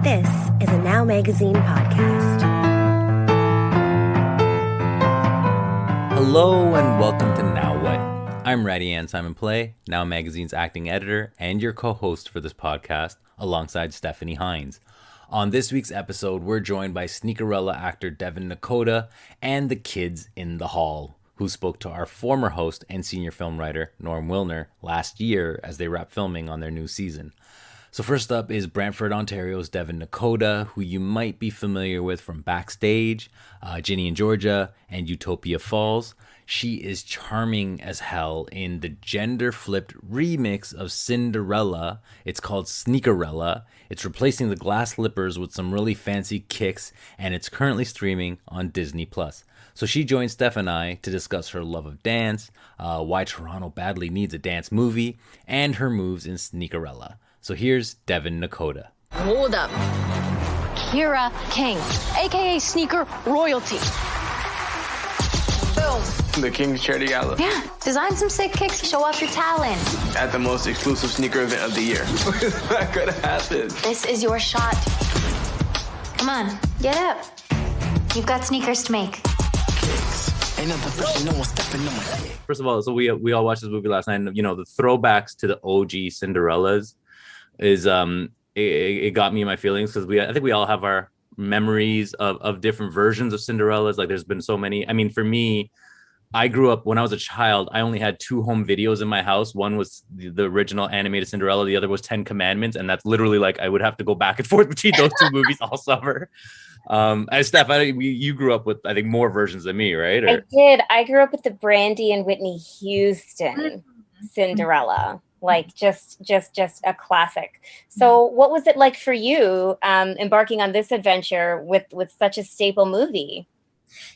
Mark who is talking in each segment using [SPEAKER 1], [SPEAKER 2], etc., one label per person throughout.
[SPEAKER 1] This is a Now Magazine podcast.
[SPEAKER 2] Hello and welcome to Now What? I'm Ratty Ann Simon Play, Now Magazine's acting editor and your co-host for this podcast, alongside Stephanie Hines. On this week's episode, we're joined by Sneakerella actor Devyn Nekoda and the kids in the hall, who spoke to our former host and senior film writer, Norm Wilner, last year as they wrapped filming on their new season. So first up is Brantford, Ontario's Devyn Nekoda, who you might be familiar with from Backstage, Ginny and Georgia, and Utopia Falls. She is charming as hell in the gender-flipped remix of Cinderella. It's called Sneakerella. It's replacing the glass slippers with some really fancy kicks, and it's currently streaming on Disney+. So she joined Steph and I to discuss her love of dance, why Toronto badly needs a dance movie, and her moves in Sneakerella. So here's Devyn Nekoda.
[SPEAKER 3] Hold up. Kira King, aka Sneaker Royalty. Boom.
[SPEAKER 4] The King's Charity Gala.
[SPEAKER 3] Yeah, design some sick kicks, show off your talent.
[SPEAKER 4] At the most exclusive sneaker event of the year. That could happen.
[SPEAKER 3] This is your shot. Come on, get up. You've got sneakers to make.
[SPEAKER 2] First of all, so we all watched this movie last night, and the throwbacks to the OG Cinderellas is it got me in my feelings, because I think we all have our memories of different versions of Cinderellas. Like, there's been so many. I mean, for me, I grew up when I was a child. I only had 2 home videos in my house. One was the original animated Cinderella. The other was 10 Commandments, and that's literally like I would have to go back and forth between those 2 movies all summer. And Steph, you grew up with, I think, more versions than me, right?
[SPEAKER 5] I did. I grew up with the Brandy and Whitney Houston Cinderella, like just a classic. So what was it like for you embarking on this adventure with such a staple movie?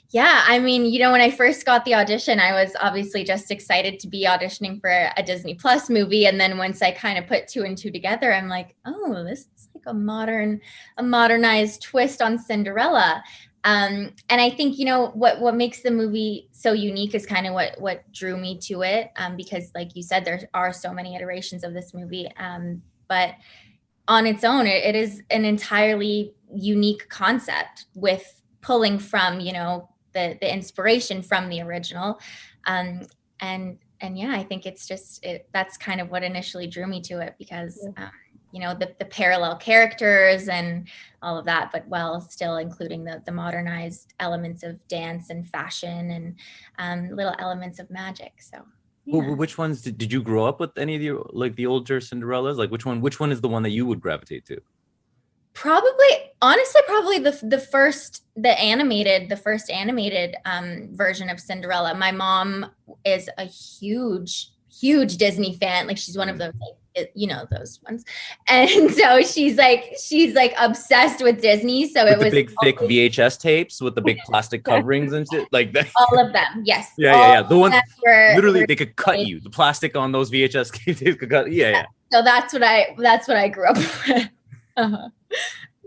[SPEAKER 6] Yeah, I mean, when I first got the audition, I was obviously just excited to be auditioning for a Disney Plus movie. And then once I kind of put 2 and 2 together, I'm like, oh, this is like a modernized twist on Cinderella. And I think, what makes the movie so unique is kind of what drew me to it. Because like you said, there are so many iterations of this movie. But on its own, it is an entirely unique concept, with pulling from, the inspiration from the original. And yeah, I think it's just, that's kind of what initially drew me to it, because, the parallel characters and all of that, but while still including the modernized elements of dance and fashion and little elements of magic. So. Yeah.
[SPEAKER 2] Well, which ones did you grow up with? Any of the older Cinderellas? Like, which one is the one that you would gravitate to?
[SPEAKER 6] Probably the first animated version of Cinderella. My mom is a huge Disney fan. Like, she's one of those, those ones. And so she's like obsessed with Disney. So with it was
[SPEAKER 2] the big thick VHS tapes with the big plastic coverings and shit like that.
[SPEAKER 6] All of them. Yes.
[SPEAKER 2] Yeah. The ones literally they could cut you. The plastic on those VHS tapes could cut. Yeah.
[SPEAKER 6] So that's what I grew up with. Uh-huh.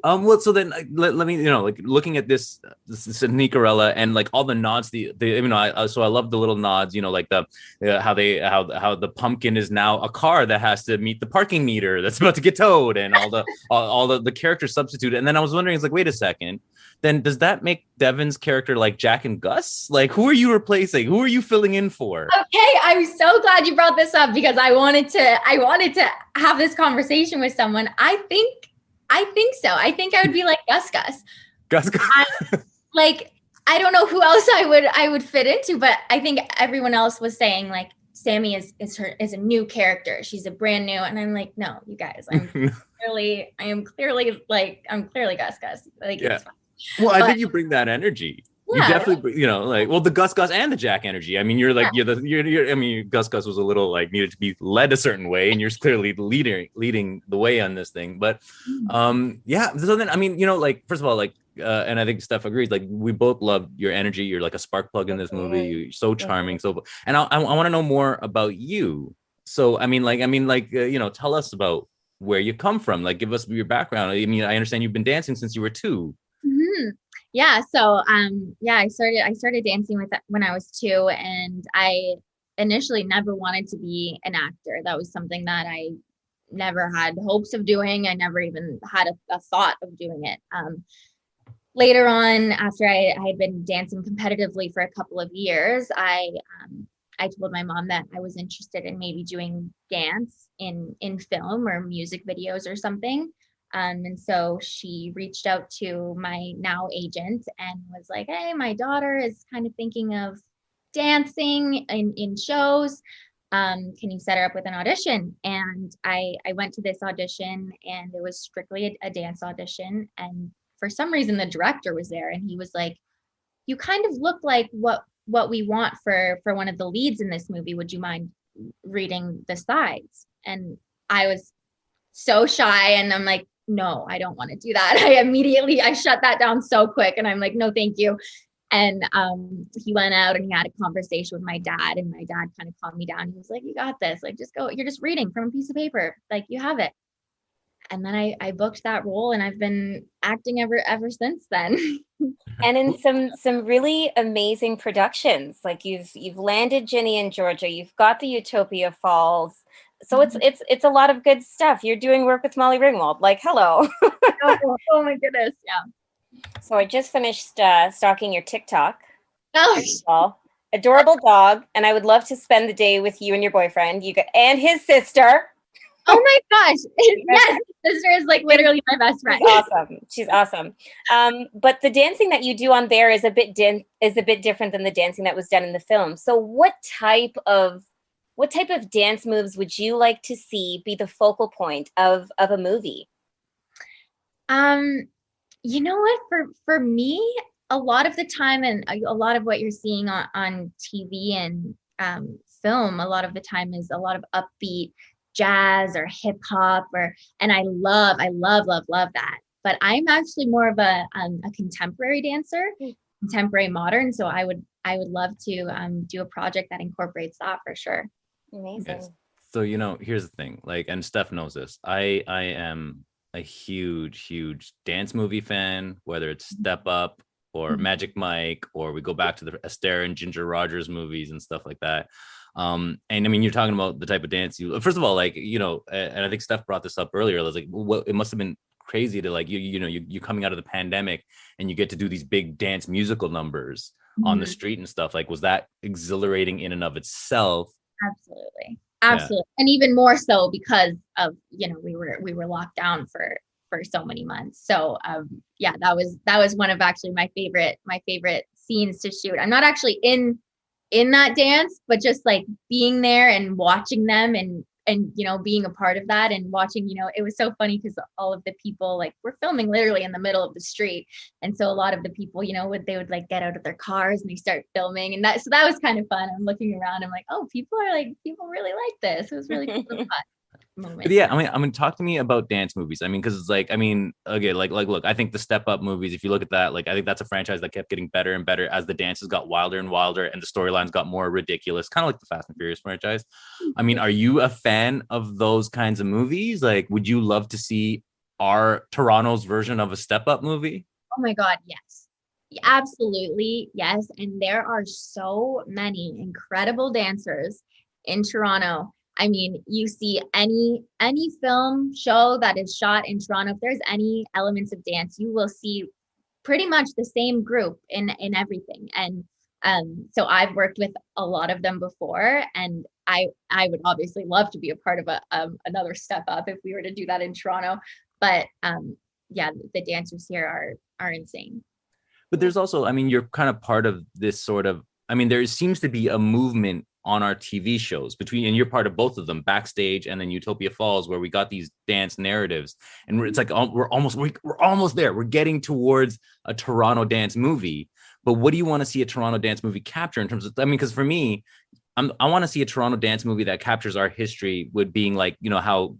[SPEAKER 2] Well, so then let me, looking at this Sneakerella and like all the nods, so I love the little nods, like how the pumpkin is now a car that has to meet the parking meter that's about to get towed, and all the characters substituted. And then I was wondering, it's like, wait a second, then does that make Devyn's character like Jack and Gus? Like, who are you replacing? Who are you filling in for?
[SPEAKER 6] Okay, I'm so glad you brought this up, because I wanted to have this conversation with someone. I think so. I think I would be like Gus. I don't know who else I would fit into, but I think everyone else was saying like Sammy is a new character. She's a brand new, and I'm like, no, you guys, I'm clearly Gus. Like,
[SPEAKER 2] yeah. Well, I think you bring that energy. Yeah. You definitely, the Gus and the Jack energy. I mean, you're like, Gus was a little like needed to be led a certain way, and you're clearly leading the way on this thing. But, yeah. So then, first of all, and I think Steph agrees, like, we both love your energy. You're like a spark plug in this movie. You're so charming. And I want to know more about you. So, tell us about where you come from. Like, give us your background. I mean, I understand you've been dancing since you were 2.
[SPEAKER 6] Mm-hmm. Yeah. So, I started dancing when I was 2, and I initially never wanted to be an actor. That was something that I never had hopes of doing. I never even had a thought of doing it. Later on, after I had been dancing competitively for a couple of years, I told my mom that I was interested in maybe doing dance in film or music videos or something. And so she reached out to my now agent and was like, hey, my daughter is kind of thinking of dancing in shows. Can you set her up with an audition? And I went to this audition, and it was strictly a dance audition. And for some reason, the director was there, and he was like, you kind of look like what we want for one of the leads in this movie. Would you mind reading the sides? And I was so shy, and I'm like, no, I don't want to do that. I shut that down so quick, and I'm like, no, thank you. And he went out and he had a conversation with my dad, and my dad kind of calmed me down. He was like, you got this, like, just go, you're just reading from a piece of paper, like, you have it. And then I booked that role, and I've been acting ever since then.
[SPEAKER 5] And in some really amazing productions, like you've landed Ginny in Georgia, you've got the Utopia Falls. So it's a lot of good stuff. You're doing work with Molly Ringwald. Like, hello.
[SPEAKER 6] Oh my goodness, yeah.
[SPEAKER 5] So I just finished stalking your TikTok.
[SPEAKER 6] Oh,
[SPEAKER 5] Adorable dog, and I would love to spend the day with you and your boyfriend. And his sister.
[SPEAKER 6] oh my gosh! Yes, his sister is like literally my best friend.
[SPEAKER 5] She's awesome. But the dancing that you do on there is a bit different than the dancing that was done in the film. So what type of dance moves would you like to see be the focal point of a movie?
[SPEAKER 6] You know what? For me, a lot of the time, and a lot of what you're seeing on TV and film, a lot of the time is a lot of upbeat jazz or hip hop, and I love that. But I'm actually more of a contemporary dancer, contemporary modern. So I would love to do a project that incorporates that for sure.
[SPEAKER 5] Amazing.
[SPEAKER 2] Yes. So, here's the thing, like, and Steph knows this. I am a huge dance movie fan, whether it's Step Up or Magic Mike, or we go back to the Astaire and Ginger Rogers movies and stuff like that. And I mean, you're talking about the type of dance first of all, like, and I think Steph brought this up earlier. I was like, it must have been crazy to, like, you coming out of the pandemic and you get to do these big dance musical numbers on the street and stuff. Like, was that exhilarating in and of itself?
[SPEAKER 6] Absolutely.
[SPEAKER 2] Yeah.
[SPEAKER 6] And even more so because of, we were locked down for so many months. So that was one of actually my favorite scenes to shoot. I'm not actually in that dance, but just like being there and watching them and being a part of that and watching, it was so funny because all of the people, like, we're filming literally in the middle of the street. And so a lot of the people, they would like get out of their cars and they start filming. And so that was kind of fun. I'm looking around, I'm like, oh, people really like this. It was really fun. Moment.
[SPEAKER 2] Yeah, I mean, talk to me about dance movies. I mean, because it's like, okay, like, look, I think the Step Up movies, if you look at that, like, I think that's a franchise that kept getting better and better as the dances got wilder and wilder and the storylines got more ridiculous, kind of like the Fast and Furious franchise. I mean, are you a fan of those kinds of movies? Like, would you love to see our Toronto's version of a Step Up movie?
[SPEAKER 6] Oh my God, yes. Absolutely, yes. And there are so many incredible dancers in Toronto. I mean, you see any film show that is shot in Toronto, if there's any elements of dance, you will see pretty much the same group in everything. And so I've worked with a lot of them before, and I would obviously love to be a part of another Step Up if we were to do that in Toronto. But the dancers here are insane.
[SPEAKER 2] But there's also, I mean, you're kind of part of this sort of, I mean, there seems to be a movement on our TV shows and you're part of both of them, Backstage and then Utopia Falls, where we got these dance narratives, and it's like we're almost there. We're getting towards a Toronto dance movie. But what do you want to see a Toronto dance movie capture in terms of? I mean, because for me, I want to see a Toronto dance movie that captures our history with being like, how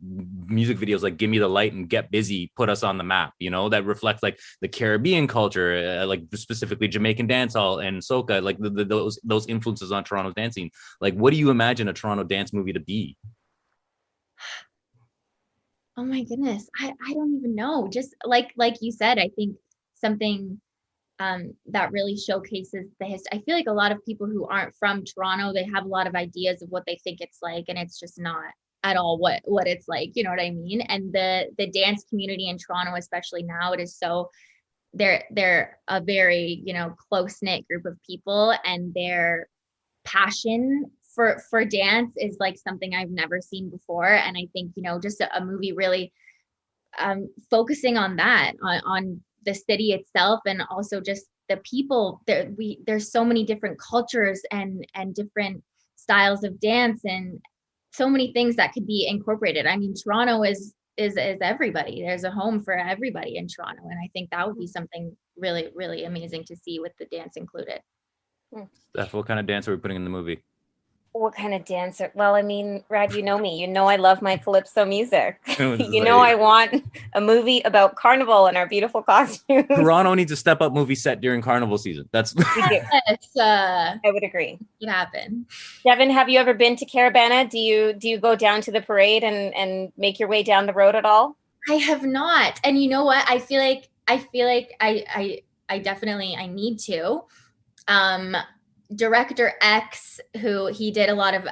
[SPEAKER 2] music videos like Give Me the Light and Get Busy put us on the map, that reflects like the Caribbean culture, like specifically Jamaican dancehall and soca, like those influences on Toronto's dancing. Like, what do you imagine a Toronto dance movie to be?
[SPEAKER 6] Oh my goodness. I don't even know. Just like you said, I think something that really showcases the history. I feel like a lot of people who aren't from Toronto, they have a lot of ideas of what they think it's like, and it's just not at all what it's like, you know what I mean? And the dance community in Toronto, especially now, it is so, they're a very, you know, close-knit group of people, and their passion for dance is like something I've never seen before. And I think, you know, just a movie really focusing on that, on the city itself, and also just the people there. There's so many different cultures and different styles of dance, and so many things that could be incorporated. I mean, Toronto is everybody. There's a home for everybody in Toronto, and I think that would be something really, really amazing to see with the dance included.
[SPEAKER 2] Steph, what kind of dance are we putting in the movie?
[SPEAKER 5] What kind of dancer? Well, I mean, Rad, you know me. You know I love my calypso music. You know I want a movie about carnival and our beautiful costumes.
[SPEAKER 2] Toronto needs a step-up movie set during carnival season. That's
[SPEAKER 5] I would agree.
[SPEAKER 6] It happened.
[SPEAKER 5] Devyn, have you ever been to Caribbana? Do you go down to the parade and make your way down the road at all?
[SPEAKER 6] I have not. And you know what? I feel like I definitely need to. Director X, who he did a lot of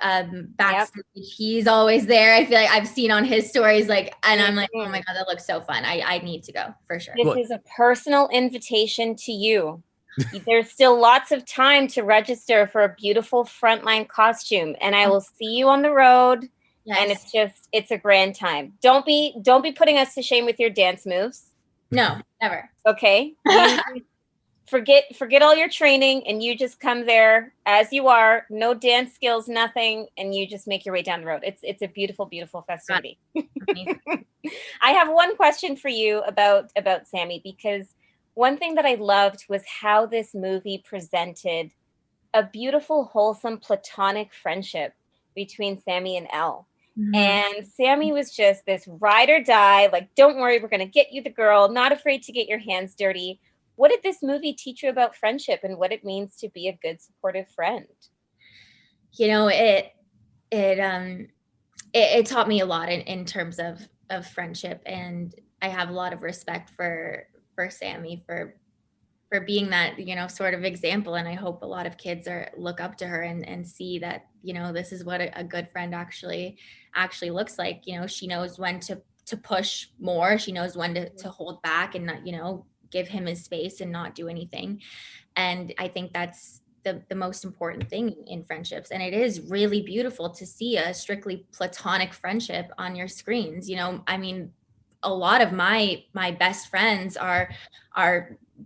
[SPEAKER 6] backstage, he's always there. I feel like I've seen on his stories, like, and I'm like, oh my God, that looks so fun. I need to go for sure.
[SPEAKER 5] This is a personal invitation to you. There's still lots of time to register for a beautiful frontline costume, and I will see you on the road. Yes. And it's a grand time. Don't be putting us to shame with your dance moves.
[SPEAKER 6] No, never.
[SPEAKER 5] Okay. Forget all your training, and you just come there as you are, no dance skills, nothing, and you just make your way down the road. It's a beautiful, beautiful festivity. I have one question for you about Sammy, because one thing that I loved was how this movie presented a beautiful, wholesome, platonic friendship between Sammy and Elle. Mm-hmm. And Sammy was just this ride or die, like, don't worry, we're going to get you the girl, not afraid to get your hands dirty. What did this movie teach you about friendship and what it means to be a good, supportive friend?
[SPEAKER 6] You know, it taught me a lot in terms of friendship, and I have a lot of respect for Sammy for being that, you know, sort of example. And I hope a lot of kids look up to her and see that, you know, this is what a good friend actually looks like. You know, she knows when to push more. She knows when to hold back and not, you know, give him his space and not do anything. And I think that's the most important thing in friendships. And it is really beautiful to see a strictly platonic friendship on your screens. You know, I mean, a lot of my best friends are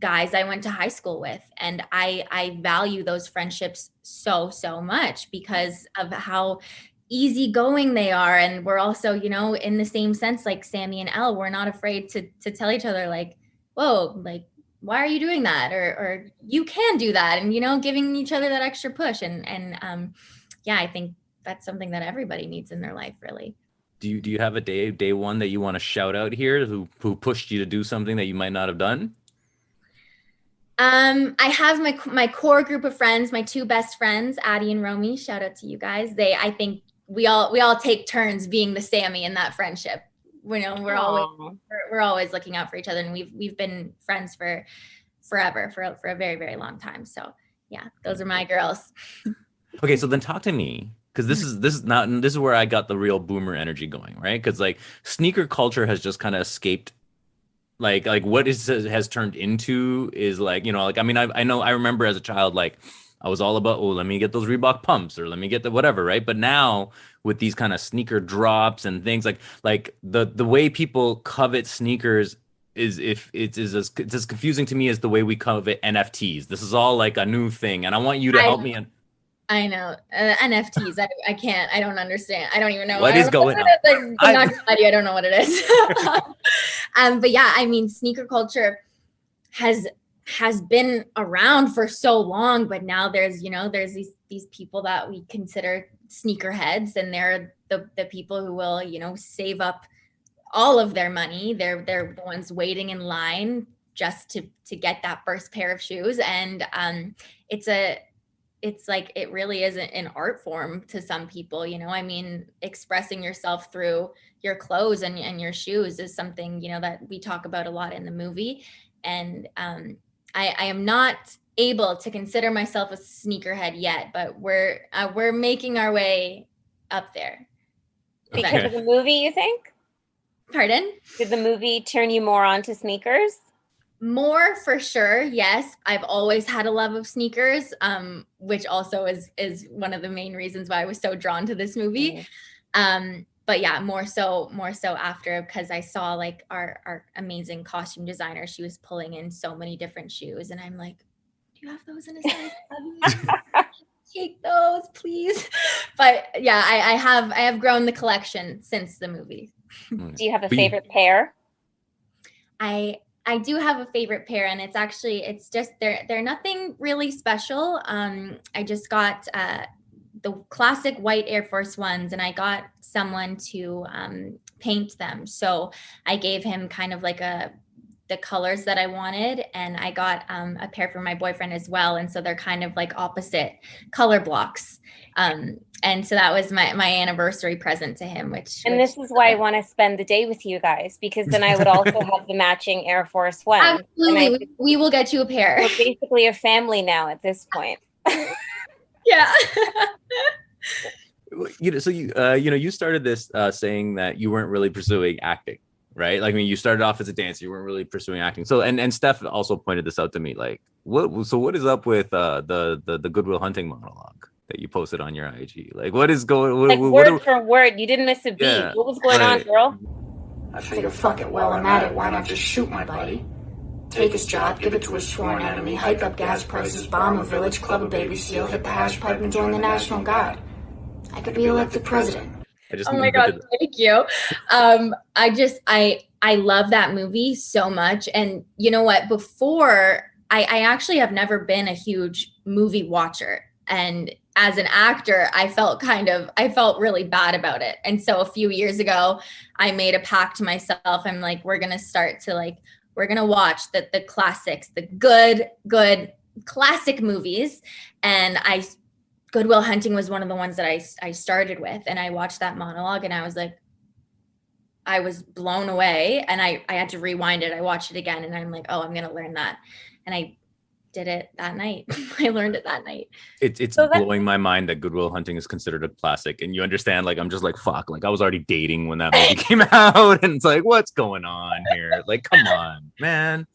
[SPEAKER 6] guys I went to high school with. And I value those friendships so much because of how easygoing they are. And we're also, you know, in the same sense, like Sammy and Elle, we're not afraid to tell each other, like, whoa, like, why are you doing that? Or you can do that. And, you know, giving each other that extra push. And yeah, I think that's something that everybody needs in their life, really.
[SPEAKER 2] Do you have a day one that you want to shout out here who pushed you to do something that you might not have done?
[SPEAKER 6] I have my core group of friends, my two best friends, Addie and Romy. Shout out to you guys. I think we all take turns being the Sammy in that friendship. You know, we're always looking out for each other, and we've been friends for forever, for a very, very long time. So yeah, those are my girls.
[SPEAKER 2] Okay, so then talk to me, because this is where I got the real boomer energy going, right? Because like sneaker culture has just kind of escaped, like what has turned into is like, you know, like, I mean, I remember as a child, like I was all about, oh, let me get those Reebok pumps, or let me get the whatever, right? But now with these kind of sneaker drops and things like the way people covet sneakers is it's as confusing to me as the way we covet NFTs. This is all like a new thing, and I want you to help me.
[SPEAKER 6] I know NFTs. I don't understand. I don't even know
[SPEAKER 2] what is going on.
[SPEAKER 6] I'm not gonna lie to you, I don't know what it is. But yeah, I mean, sneaker culture has been around for so long, but now there's these people that we consider sneakerheads, and they're the people who will, you know, save up all of their money. They're the ones waiting in line just to get that first pair of shoes. And it's like, it really is an art form to some people, you know. I mean, expressing yourself through your clothes and your shoes is something, you know, that we talk about a lot in the movie. And I am not able to consider myself a sneakerhead yet, but we're making our way up there.
[SPEAKER 5] Because of the movie, you think?
[SPEAKER 6] Pardon?
[SPEAKER 5] Did the movie turn you more onto sneakers?
[SPEAKER 6] More for sure, yes. I've always had a love of sneakers, which also is one of the main reasons why I was so drawn to this movie. But yeah, more so after, because I saw like our amazing costume designer. She was pulling in so many different shoes, and I'm like, do you have those in a size 7? Take those, please. But yeah, I have grown the collection since the movie.
[SPEAKER 5] Do you have a favorite pair?
[SPEAKER 6] I do have a favorite pair, and it's just they're nothing really special. I just got the classic white Air Force Ones, and I got someone to paint them. So I gave him kind of like the colors that I wanted, and I got a pair for my boyfriend as well. And so they're kind of like opposite color blocks. And so that was my anniversary present to him, which
[SPEAKER 5] this is why I want to spend the day with you guys, because then I would also have the matching Air Force One.
[SPEAKER 6] Absolutely. We will get you a pair.
[SPEAKER 5] We're basically a family now at this point.
[SPEAKER 6] Yeah.
[SPEAKER 2] So you started this saying that you weren't really pursuing acting, right? Like, I mean, you started off as a dancer, you weren't really pursuing acting. So, and Steph also pointed this out to me, like, what is up with the Good Will Hunting monologue that you posted on your IG? Like, what is going?
[SPEAKER 5] Word for word, you didn't miss a beat. Yeah, what was going on, girl?
[SPEAKER 7] I figured, fuck it, while I'm at it, why not just shoot my buddy? Take his job, give it to his sworn enemy, hike up gas prices, bomb a village, club a baby seal, hit the hash pipe, and join the National Guard. I could be elected president.
[SPEAKER 6] Oh my God, thank you. I love that movie so much. And you know what? Before, I actually have never been a huge movie watcher. And as an actor, I felt really bad about it. And so a few years ago, I made a pact to myself. I'm like, we're going to watch the classics, the good classic movies. And Good Will Hunting was one of the ones that I started with. And I watched that monologue, and I was like, I was blown away. And I had to rewind it. I watched it again, and I'm like, oh, I'm going to learn that. And I did it that night. I learned it that night.
[SPEAKER 2] It's blowing my mind that Good Will Hunting is considered a classic. And you understand, like, I'm just like, fuck, like I was already dating when that movie came out. And it's like, what's going on here? Like, come on, man.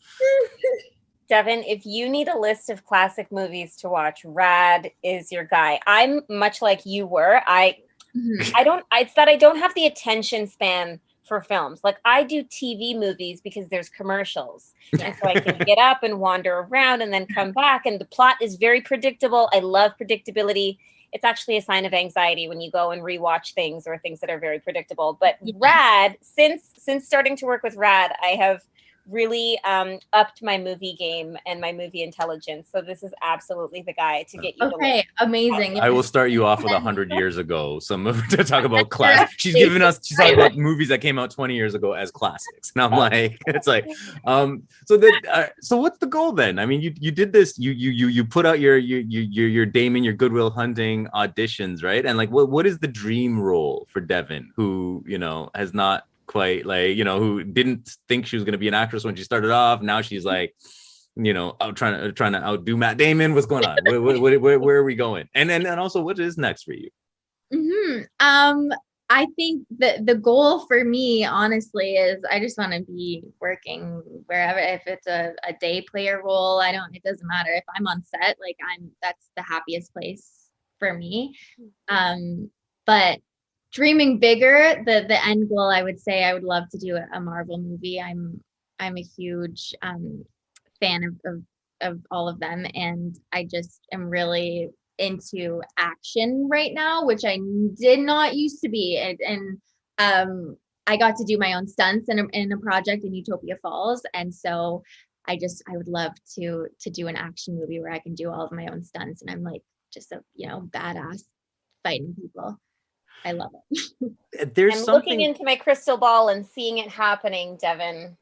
[SPEAKER 5] Devyn, if you need a list of classic movies to watch, Rad is your guy. I'm much like you were. It's that I don't have the attention span for films. Like, I do TV movies because there's commercials. And so I can get up and wander around and then come back. And the plot is very predictable. I love predictability. It's actually a sign of anxiety when you go and rewatch things or things that are very predictable. But Rad, since starting to work with Rad, I have really upped my movie game and my movie intelligence. So this is absolutely the guy to get you.
[SPEAKER 6] Okay, amazing.
[SPEAKER 2] I will start you off with 100 years ago. Some to talk about classics. She's talking about movies that came out 20 years ago as classics. And I'm like, it's like, so what's the goal then? I mean, you did this. You put out your Damon, your Good Will Hunting auditions, right? And like, what is the dream role for Devyn, who has not quite, like, who didn't think she was going to be an actress when she started off? Now she's like, out trying to outdo Matt Damon. What's going on? Where are we going? And then also, what is next for you?
[SPEAKER 6] I think the goal for me, honestly, is I just want to be working wherever. If it's a day player role, it doesn't matter. If I'm on set, like, that's the happiest place for me. But dreaming bigger, the end goal, I would say I would love to do a Marvel movie. I'm a huge fan of all of them, and I just am really into action right now, which I did not used to be. And I got to do my own stunts in a project in Utopia Falls, and so I would love to do an action movie where I can do all of my own stunts, and I'm like just a badass fighting people. I love it.
[SPEAKER 5] I'm looking into my crystal ball and seeing it happening, Devyn.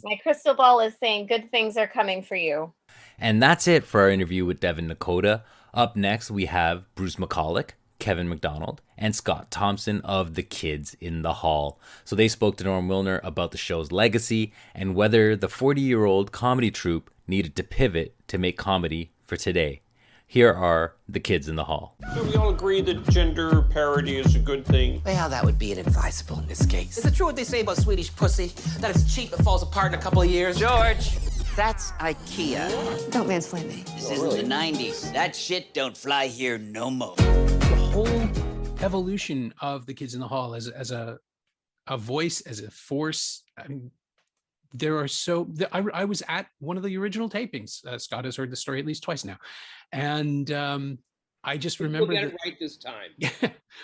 [SPEAKER 5] My crystal ball is saying good things are coming for you.
[SPEAKER 2] And that's it for our interview with Devyn Nekoda. Up next, we have Bruce McCulloch, Kevin McDonald, and Scott Thompson of The Kids in the Hall. So they spoke to Norm Wilner about the show's legacy and whether the 40-year-old comedy troupe needed to pivot to make comedy for today. Here are the kids in the hall.
[SPEAKER 8] So we all agree that gender parity is a good thing.
[SPEAKER 9] Well, that would be inadvisable in this case. Is it true what they say about Swedish pussy? That it's cheap and falls apart in a couple of years? George, that's IKEA.
[SPEAKER 10] Don't mansplain me.
[SPEAKER 9] This isn't the 90s. That shit don't fly here no more.
[SPEAKER 11] The whole evolution of the kids in the hall as a voice, as a force. I mean, I was at one of the original tapings. Scott has heard the story at least twice now. And I just remember
[SPEAKER 8] We'll get it right this time.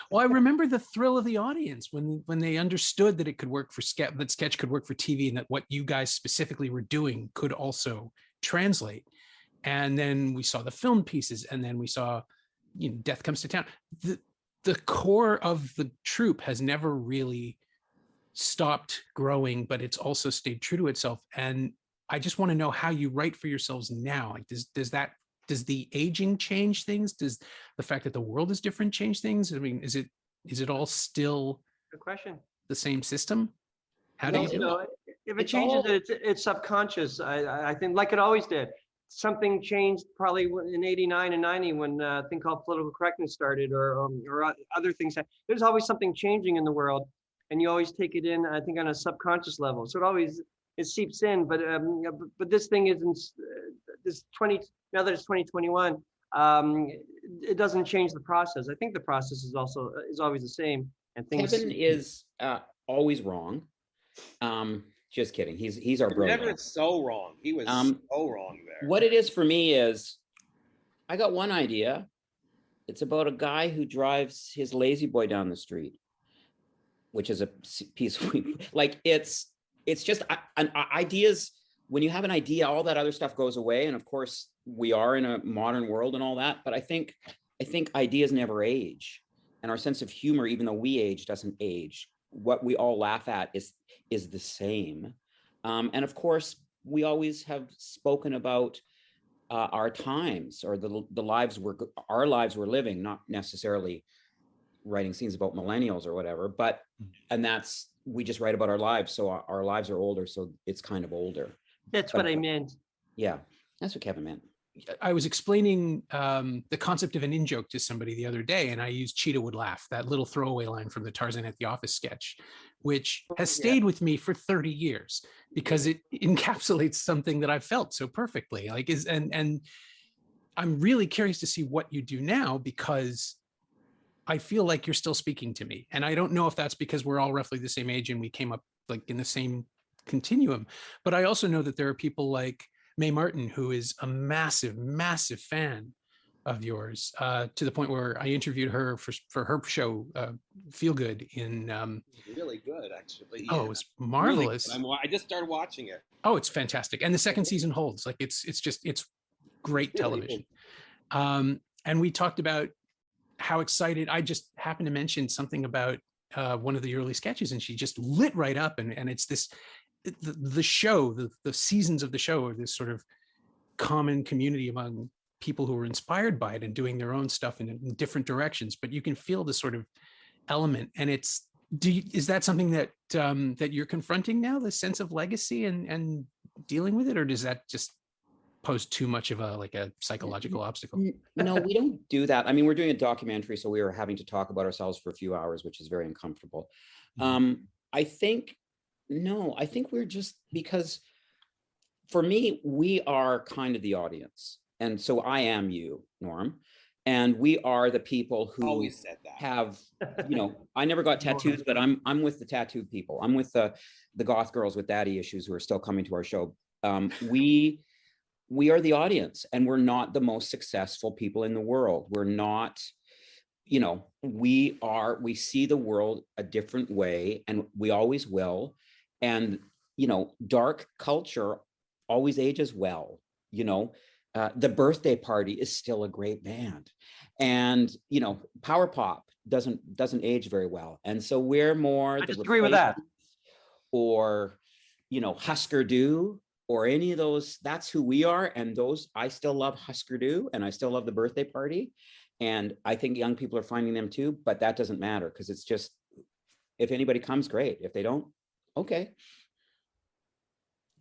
[SPEAKER 11] Well, I remember the thrill of the audience when they understood that it could work for that sketch could work for TV, and that what you guys specifically were doing could also translate. And then we saw the film pieces, and then we saw, Death Comes to Town. The core of the troupe has never really stopped growing, but it's also stayed true to itself. And I just want to know how you write for yourselves now. Like, does the aging change things? Does the fact that the world is different change things? I mean, is it all still
[SPEAKER 12] good question,
[SPEAKER 11] the same system? How do you do it?
[SPEAKER 12] If it changes, it's subconscious. I think, like it always did. Something changed probably in 89 and 90 when a thing called political correctness started, or other things. There's always something changing in the world, and you always take it in, I think, on a subconscious level. So it seeps in. But this thing isn't. Now that it's 2021, it doesn't change the process. I think the process is always the same. And things.
[SPEAKER 13] Kevin is always wrong. Just kidding. He's our brother.
[SPEAKER 8] Never so wrong. He was so wrong there.
[SPEAKER 13] What it is for me is, I got one idea. It's about a guy who drives his lazy boy down the street, which is a piece of, like, it's just ideas. When you have an idea, all that other stuff goes away. And of course, we are in a modern world and all that. But I think ideas never age. And our sense of humor, even though we age, doesn't age. What we all laugh at is the same. And of course, we always have spoken about our times, or our lives we're living, not necessarily writing scenes about millennials or whatever, but, and we just write about our lives. So our lives are older, so it's kind of older.
[SPEAKER 12] That's what I meant.
[SPEAKER 13] Yeah, that's what Kevin meant.
[SPEAKER 11] I was explaining the concept of an in-joke to somebody the other day, and I used Cheetah Would Laugh, that little throwaway line from the Tarzan at the Office sketch, which has stayed with me for 30 years because it encapsulates something that I've felt so perfectly. And I'm really curious to see what you do now, because I feel like you're still speaking to me. And I don't know if that's because we're all roughly the same age and we came up like in the same continuum, but I also know that there are people like Mae Martin, who is a massive, massive fan of yours, to the point where I interviewed her for her show, Feel Good, in
[SPEAKER 8] really good, actually.
[SPEAKER 11] Oh, it was marvelous.
[SPEAKER 8] Really, I just started watching it.
[SPEAKER 11] Oh, it's fantastic. And the second season holds. Like, it's great television. And we talked about how excited, I just happened to mention something about one of the early sketches, and she just lit right up. And it's this, the show, the seasons of the show are this sort of common community among people who are inspired by it and doing their own stuff in different directions, but you can feel the sort of element. And is that something that that you're confronting now, the sense of legacy and dealing with it, or does that just pose too much of a psychological obstacle?
[SPEAKER 13] No, we don't do that. I mean, we're doing a documentary, so we are having to talk about ourselves for a few hours, which is very uncomfortable. I think we're just, because for me, we are kind of the audience. And so I am you, Norm. And we are the people who
[SPEAKER 8] always said that.
[SPEAKER 13] Have, I never got tattoos, but I'm with the tattooed people. I'm with the goth girls with daddy issues who are still coming to our show. We are the audience, and we're not the most successful people in the world. We're not, we see the world a different way, and we always will. And, dark culture always ages well. The Birthday Party is still a great band, and, power pop doesn't age very well. And so we're more,
[SPEAKER 12] I disagree with that.
[SPEAKER 13] Or, Husker Du, or any of those. That's who we are. And I still love Husker Du, and I still love the Birthday Party. And I think young people are finding them too, but that doesn't matter, because it's just, if anybody comes, great. If they don't, okay.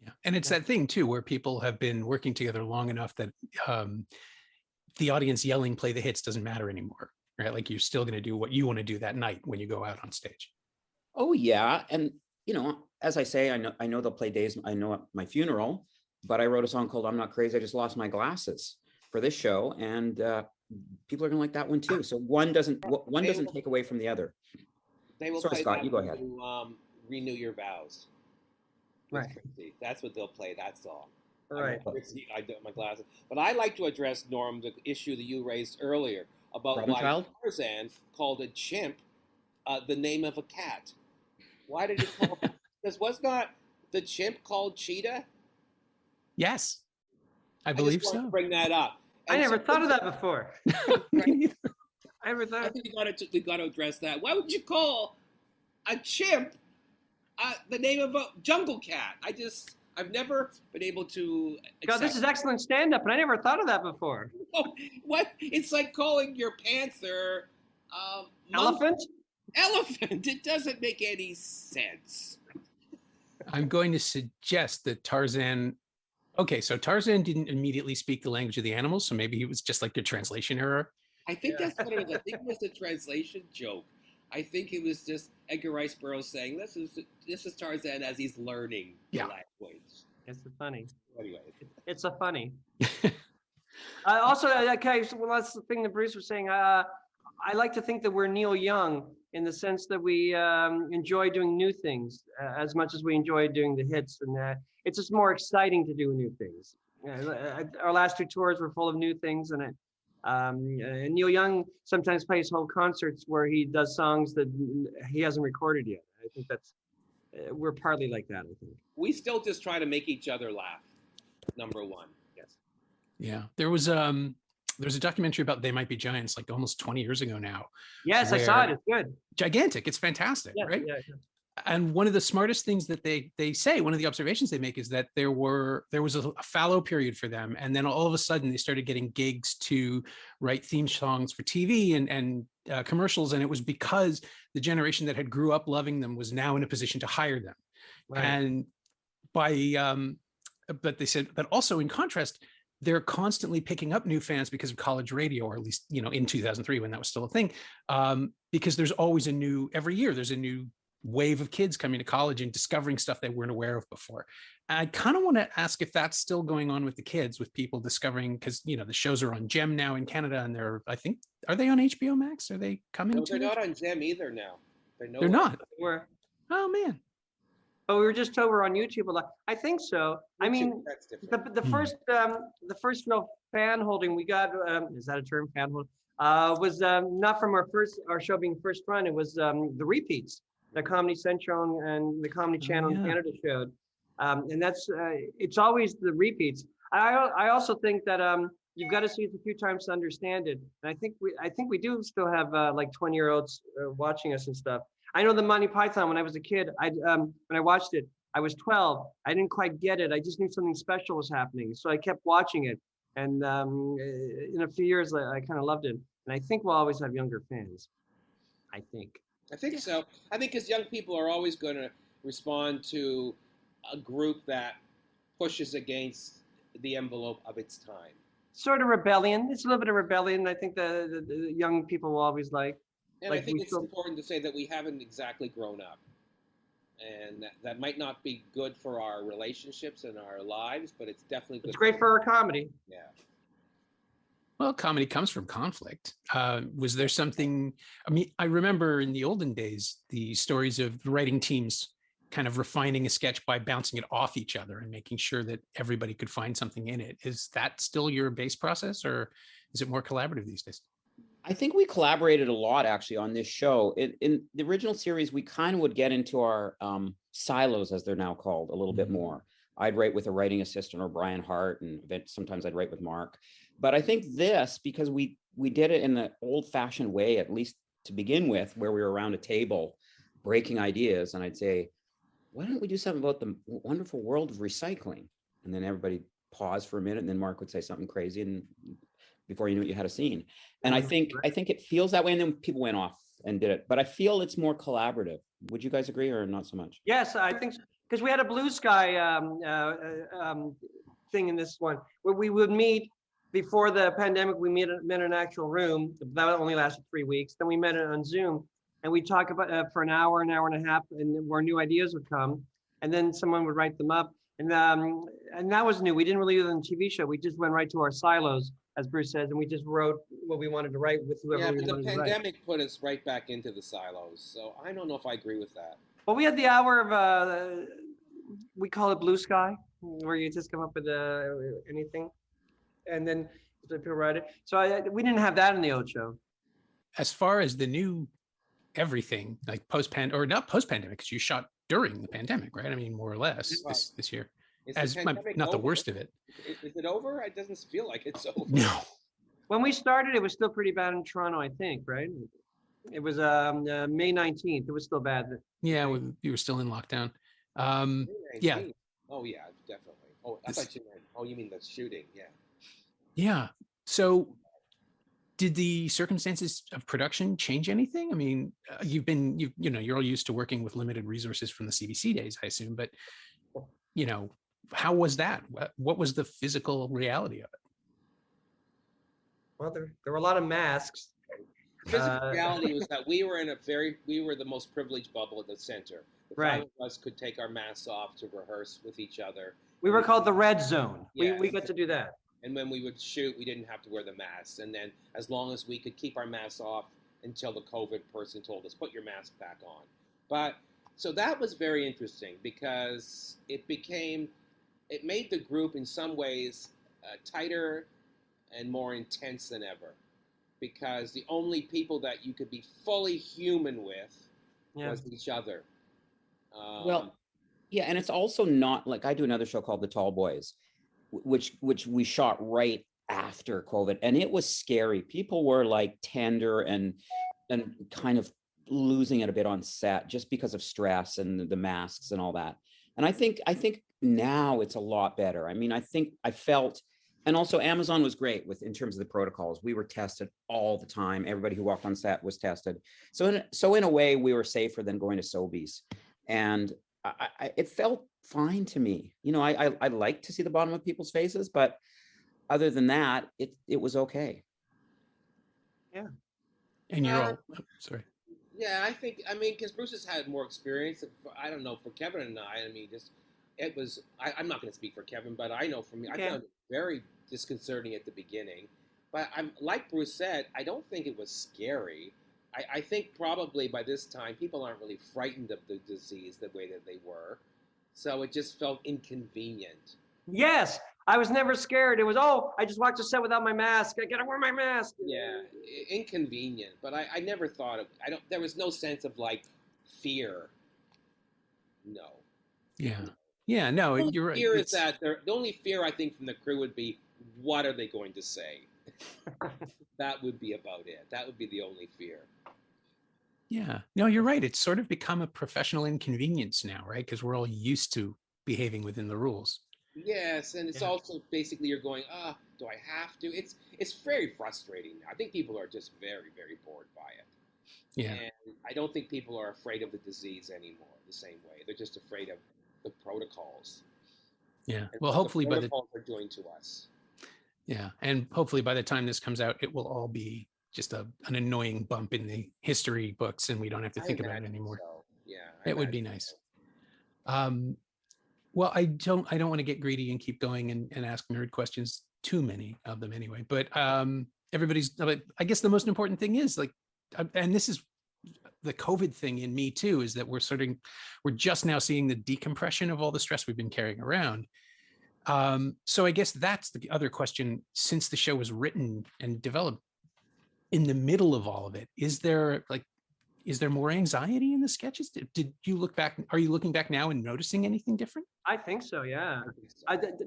[SPEAKER 11] Yeah. And it's that thing too, where people have been working together long enough that the audience yelling "play the hits" doesn't matter anymore, right? Like you're still going to do what you want to do that night when you go out on stage.
[SPEAKER 13] Oh yeah, and as I say, I know they'll play Days. I know at my funeral, but I wrote a song called "I'm Not Crazy, I Just Lost My Glasses" for this show, and people are gonna like that one too. So one doesn't take away from the other.
[SPEAKER 10] They will.
[SPEAKER 13] Sorry,
[SPEAKER 10] play
[SPEAKER 13] Scott,
[SPEAKER 10] that
[SPEAKER 13] you go ahead.
[SPEAKER 10] To, renew your vows.
[SPEAKER 12] Right.
[SPEAKER 10] That's what they'll play. That song.
[SPEAKER 12] Right.
[SPEAKER 10] I do my glasses, but I like to address, Norm, the issue that you raised earlier about why Tarzan called a chimp the name of a cat. Why did he call? Because was not the chimp called Cheetah?
[SPEAKER 11] Yes, I believe
[SPEAKER 10] just
[SPEAKER 11] so.
[SPEAKER 10] To bring that up.
[SPEAKER 12] I never thought of that before.
[SPEAKER 10] I think we got to address that. Why would you call a chimp the name of a jungle cat? I've never been able to.
[SPEAKER 12] God, this is excellent stand-up, and I never thought of that before.
[SPEAKER 10] Oh, what? It's like calling your panther
[SPEAKER 12] elephant.
[SPEAKER 10] Elephant. It doesn't make any sense.
[SPEAKER 11] I'm going to suggest that Tarzan. Okay, so Tarzan didn't immediately speak the language of the animals, so maybe he was just like a translation error.
[SPEAKER 10] I think that's what it was. I think it was a translation joke. I think it was just Edgar Rice Burroughs saying, "This is Tarzan as he's learning the language."
[SPEAKER 12] It's a funny.
[SPEAKER 10] Anyway,
[SPEAKER 12] it's a funny. Also, okay, so that's the thing that Bruce was saying. I like to think that we're Neil Young in the sense that we enjoy doing new things as much as we enjoy doing the hits, and it's just more exciting to do new things. Our last two tours were full of new things, and Neil Young sometimes plays whole concerts where he does songs that he hasn't recorded yet. I think that's we're partly like that. I think
[SPEAKER 10] we still just try to make each other laugh. Number one,
[SPEAKER 12] yes.
[SPEAKER 11] Yeah, there was a documentary about They Might Be Giants like almost 20 years ago now.
[SPEAKER 12] Yes, I saw it. It's good.
[SPEAKER 11] Gigantic. It's fantastic, right? Yeah. And one of the smartest things that they say, one of the observations they make is that there was a fallow period for them, and then all of a sudden they started getting gigs to write theme songs for TV and commercials, and it was because the generation that had grew up loving them was now in a position to hire them. Right. And but they said, but also in contrast, they're constantly picking up new fans because of college radio, or at least in 2003 when that was still a thing, because there's always every year there's a new wave of kids coming to college and discovering stuff they weren't aware of before. I kind of want to ask if that's still going on with the kids, with people discovering, because the shows are on Gem now in Canada, and I think, are they on HBO Max? Are they coming?
[SPEAKER 10] No, they're not on Gem either now.
[SPEAKER 11] They're not. Oh man.
[SPEAKER 12] But we were just over on YouTube a lot. I think so. I mean, the first real fan holding we got, is that a term, fan holding? Was not from our show being first run. It was the repeats. The Comedy Central and the Comedy Channel in Canada showed, and that's it's always the repeats. I also think that you've got to see it a few times to understand it, and I think we do still have like 20-year-olds watching us and stuff. I know the Monty Python when I was a kid. When I watched it, I was 12. I didn't quite get it. I just knew something special was happening, so I kept watching it, and in a few years I kind of loved it. And I think we'll always have younger fans. I think
[SPEAKER 10] so. I think because young people are always going to respond to a group that pushes against the envelope of its time.
[SPEAKER 12] Sort of rebellion. It's a little bit of rebellion. I think the young people will always like.
[SPEAKER 10] And I think it's important to say that we haven't exactly grown up. And that might not be good for our relationships and our lives, but it's definitely good.
[SPEAKER 12] It's great for our comedy.
[SPEAKER 10] Yeah.
[SPEAKER 11] Well, comedy comes from conflict. Was there something, I remember in the olden days, the stories of writing teams kind of refining a sketch by bouncing it off each other and making sure that everybody could find something in it. Is that still your base process, or is it more collaborative these days?
[SPEAKER 13] I think we collaborated a lot actually on this show. In the original series, we kind of would get into our silos, as they're now called, a little bit more. I'd write with a writing assistant or Brian Hart, and sometimes I'd write with Mark. But I think this, because we did it in the old-fashioned way, at least to begin with, where we were around a table breaking ideas, and I'd say, why don't we do something about the wonderful world of recycling? And then everybody pause for a minute, and then Mark would say something crazy, and before you knew it, you had a scene. And I think it feels that way, and then people went off and did it. But I feel it's more collaborative. Would you guys agree, or not so much?
[SPEAKER 12] Yes, I think so. Because we had a Blue Sky thing in this one, where we would meet before the pandemic, we met in an actual room. That only lasted 3 weeks. Then we met on Zoom, and we talk about for an hour and a half, and where new ideas would come, and then someone would write them up, and that was new. We didn't really do it on the TV show. We just went right to our silos, as Bruce says, and we just wrote what we wanted to write with whoever we wanted to write.
[SPEAKER 10] The pandemic put us right back into the silos, so I don't know if I agree with that.
[SPEAKER 12] Well, we had the hour of we call it blue sky, where you just come up with anything, and then people write it. So we didn't have that in the old show.
[SPEAKER 11] As far as the new everything, like not post-pandemic, because you shot during the pandemic, right? I mean, more or less this year. As not the worst of it.
[SPEAKER 10] Is it over? It doesn't feel like it's over.
[SPEAKER 11] No.
[SPEAKER 12] When we started, it was still pretty bad in Toronto, I think, right? It was May 19th. It was still bad.
[SPEAKER 11] Yeah, you were still in lockdown. Yeah.
[SPEAKER 10] Oh yeah, definitely. Oh, I thought you meant. Oh, you mean the shooting? Yeah.
[SPEAKER 11] Yeah. So, did the circumstances of production change anything? I mean, you're all used to working with limited resources from the CBC days, I assume. But how was that? What was the physical reality of it?
[SPEAKER 12] Well, there were a lot of masks.
[SPEAKER 10] Physical reality was that we were the most privileged bubble at the center. The five of us could take our masks off to rehearse with each other.
[SPEAKER 12] We were called the red zone.
[SPEAKER 10] Yeah.
[SPEAKER 12] We got to do that.
[SPEAKER 10] And when we would shoot, we didn't have to wear the masks. And then as long as we could keep our masks off until the COVID person told us, put your mask back on. But so that was very interesting because it made the group in some ways tighter and more intense than ever. Because the only people that you could be fully human with was each other.
[SPEAKER 13] And it's also not like I do another show called The Tall Boys, which we shot right after COVID, and it was scary. People were like tender and kind of losing it a bit on set just because of stress and the masks and all that. And I think now it's a lot better. I mean, I felt. And also Amazon was great in terms of the protocols. We were tested all the time. Everybody who walked on set was tested. So in a way, we were safer than going to Sobeys. And it felt fine to me. I like to see the bottom of people's faces, but other than that, it was okay.
[SPEAKER 12] Yeah.
[SPEAKER 11] And you're all, sorry.
[SPEAKER 10] Yeah, I mean, because Bruce has had more experience. I don't know, for Kevin and I mean, it was, I'm not going to speak for Kevin, but I know for me, I found it very disconcerting at the beginning. But like Bruce said, I don't think it was scary. I think probably by this time, people aren't really frightened of the disease the way that they were. So it just felt inconvenient.
[SPEAKER 12] Yes, I was never scared. It was, I just walked to set without my mask. I got to wear my mask.
[SPEAKER 10] Yeah, inconvenient. But I never thought there was no sense of like fear. No.
[SPEAKER 11] Yeah. Yeah, no, you're right.
[SPEAKER 10] Fear is that the only fear I think from the crew would be, what are they going to say? That would be about it. That would be the only fear.
[SPEAKER 11] Yeah, no, you're right. It's sort of become a professional inconvenience now, right? Because we're all used to behaving within the rules.
[SPEAKER 10] Yes, and it's also basically you're going, do I have to? It's very frustrating now. I think people are just very, very bored by it.
[SPEAKER 11] Yeah.
[SPEAKER 10] And I don't think people are afraid of the disease anymore the same way. They're just afraid of the protocols.
[SPEAKER 11] Yeah.
[SPEAKER 10] And
[SPEAKER 11] well, hopefully
[SPEAKER 10] the protocols are doing to us.
[SPEAKER 11] Yeah, and hopefully by the time this comes out, it will all be just an annoying bump in the history books, and we don't have to think about it anymore.
[SPEAKER 10] So. Yeah,
[SPEAKER 11] it would be nice. Well, I don't want to get greedy and keep going and ask nerd questions, too many of them anyway. But I guess the most important thing is and this is the COVID thing in me too, is that we're just now seeing the decompression of all the stress we've been carrying around. So I guess that's the other question. Since the show was written and developed in the middle of all of it, is there more anxiety in the sketches? Did you look back? Are you looking back now and noticing anything different?
[SPEAKER 12] I think so. Yeah.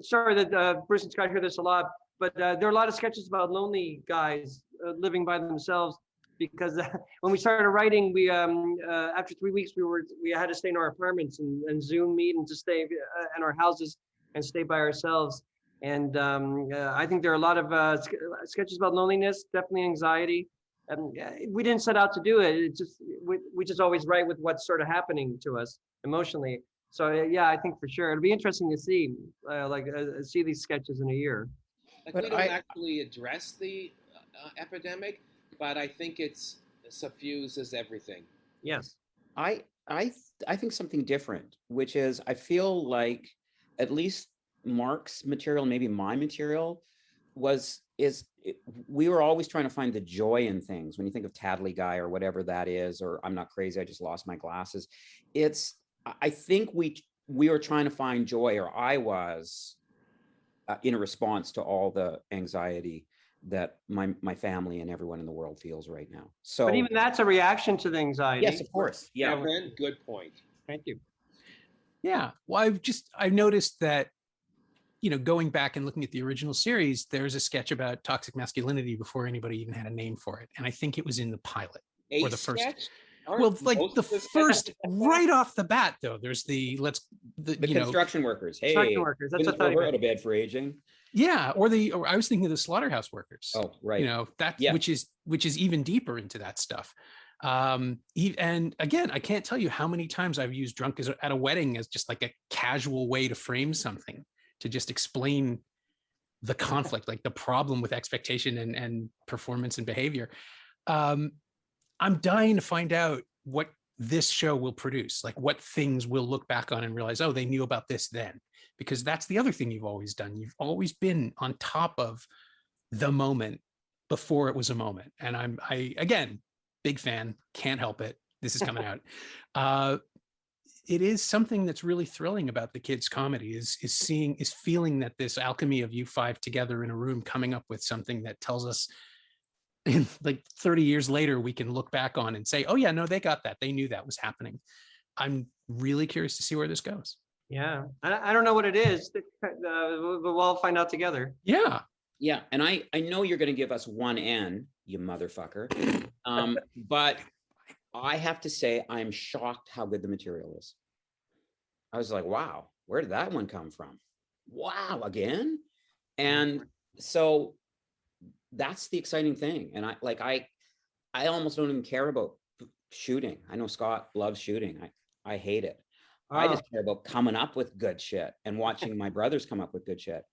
[SPEAKER 12] Sorry that Bruce and Scott hear this a lot, but there are a lot of sketches about lonely guys living by themselves. Because when we started writing, we after 3 weeks we had to stay in our apartments and Zoom meet and to stay in our houses and stay by ourselves. And I think there are a lot of sketches about loneliness, definitely anxiety. We didn't set out to do it. It just we just always write with what's sort of happening to us emotionally. So yeah, I think for sure it'll be interesting to see see these sketches in a year.
[SPEAKER 10] Like
[SPEAKER 13] But
[SPEAKER 10] we don't actually address the epidemic, but I think it's suffuses everything.
[SPEAKER 12] Yes.
[SPEAKER 13] I think something different, which is I feel like at least Mark's material, maybe my material, we were always trying to find the joy in things. When you think of Tattly Guy or whatever that is, or I'm Not Crazy, I Just Lost My Glasses, I think we were trying to find joy, or I was, in a response to all the anxiety that my family and everyone in the world feels right now. So,
[SPEAKER 12] but even that's a reaction to the anxiety.
[SPEAKER 13] Yes, of course. Yeah.
[SPEAKER 10] Devyn, good point.
[SPEAKER 12] Thank you.
[SPEAKER 11] Yeah. Well, I've noticed that, going back and looking at the original series, there's a sketch about toxic masculinity before anybody even had a name for it. And I think it was in the pilot or the first. Well, like the first, right off the bat, though, there's the
[SPEAKER 13] construction workers. Hey,
[SPEAKER 12] construction workers. That's what
[SPEAKER 13] we're out of bed for aging.
[SPEAKER 11] Yeah, or I was thinking of the slaughterhouse workers.
[SPEAKER 13] Oh, right.
[SPEAKER 11] Which is even deeper into that stuff. And again, I can't tell you how many times I've used drunk at a wedding as just like a casual way to frame something, to just explain the conflict, like the problem with expectation and performance and behavior. I'm dying to find out what this show will produce, like what things we'll look back on and realize, oh, they knew about this then, because that's the other thing you've always done. You've always been on top of the moment before it was a moment. And I again, big fan, can't help it. This is coming out. It is something that's really thrilling about the kids' comedy is feeling that this alchemy of you five together in a room, coming up with something that tells us, like 30 years later, we can look back on and say, oh yeah, no, they got that. They knew that was happening. I'm really curious to see where this goes.
[SPEAKER 12] Yeah. I don't know what it is. We'll all find out together.
[SPEAKER 11] Yeah.
[SPEAKER 13] Yeah. And I know you're going to give us one N, you motherfucker. But I have to say, I'm shocked how good the material is. I was like, wow, where did that one come from? Wow, again? And so that's the exciting thing. And I almost don't even care about shooting. I know Scott loves shooting. I hate it. I just care about coming up with good shit and watching my brothers come up with good shit.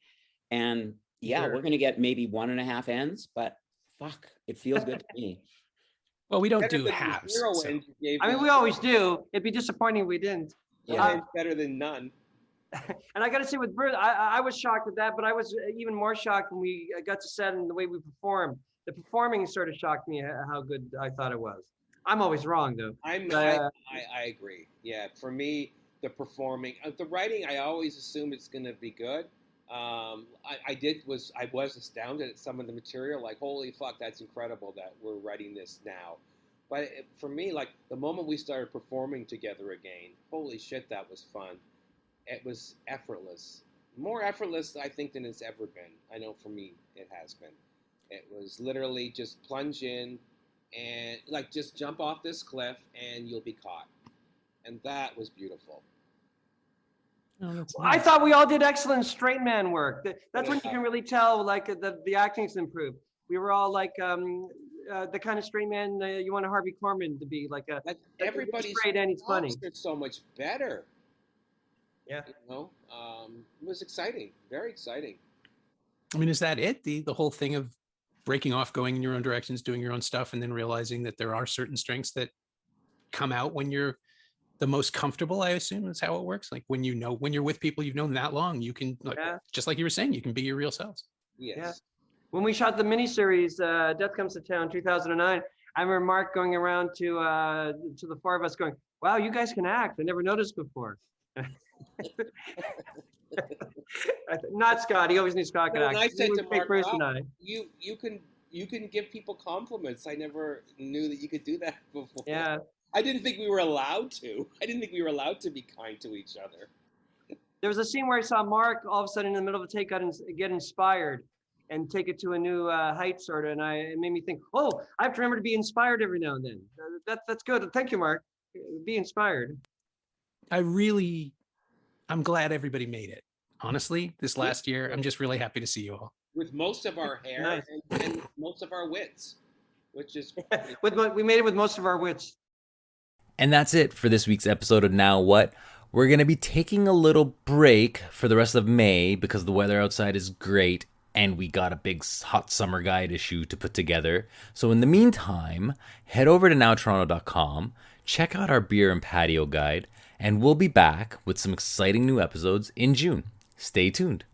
[SPEAKER 13] And yeah, we're going to get maybe 1.5 ends, but fuck, it feels good to me.
[SPEAKER 11] Well, we don't do halves. So.
[SPEAKER 12] I mean, we always do. It'd be disappointing if we didn't.
[SPEAKER 10] Yeah, better than none.
[SPEAKER 12] And I got to say, with Bruce, I was shocked at that, but I was even more shocked when we got to set and the way we performed. The performing sort of shocked me how good I thought it was. I'm always wrong, though.
[SPEAKER 10] I agree. Yeah, for me, the performing, the writing, I always assume it's going to be good. I was astounded at some of the material. Like, holy fuck, that's incredible that we're writing this now. But for me, like the moment we started performing together again, holy shit, that was fun. It was effortless, more effortless, I think, than it's ever been. I know for me, it has been. It was literally just plunge in and like just jump off this cliff and you'll be caught. And that was beautiful.
[SPEAKER 11] Oh, that's
[SPEAKER 12] nice. I thought we all did excellent straight man work. That's when you can really tell, like, the acting's improved. We were all like the kind of straight man you want a Harvey Korman to be, like everybody's straight and he's funny.
[SPEAKER 10] It's so much better.
[SPEAKER 12] Yeah.
[SPEAKER 10] It was exciting, very exciting.
[SPEAKER 11] I mean, is that it? The whole thing of breaking off, going in your own directions, doing your own stuff, and then realizing that there are certain strengths that come out when you're the most comfortable, I assume is how it works. Like when you're with people you've known that long, you can, like, just like you were saying, you can be your real selves.
[SPEAKER 10] Yes.
[SPEAKER 12] Yeah. When we shot the miniseries, Death Comes to Town, 2009, I remember Mark going around to the four of us going, wow, you guys can act. I never noticed before. Not Scott. He always knew Scott could act.
[SPEAKER 10] I said to Mark, wow, you can give people compliments. I never knew that you could do that before.
[SPEAKER 12] Yeah.
[SPEAKER 10] I didn't think we were allowed to. I didn't think we were allowed to be kind to each other.
[SPEAKER 12] There was a scene where I saw Mark all of a sudden in the middle of a take get inspired and take it to a new height, sort of. And it made me think, oh, I have to remember to be inspired every now and then. That's good. Thank you, Mark. Be inspired.
[SPEAKER 11] I'm glad everybody made it. Honestly, this last year, I'm just really happy to see you all.
[SPEAKER 10] With most of our hair nice. and most of our wits, which is...
[SPEAKER 12] we made it with most of our wits.
[SPEAKER 2] And that's it for this week's episode of Now What? We're going to be taking a little break for the rest of May because the weather outside is great. and we got a big hot summer guide issue to put together. So in the meantime, head over to nowtoronto.com, check out our beer and patio guide, and we'll be back with some exciting new episodes in June. Stay tuned.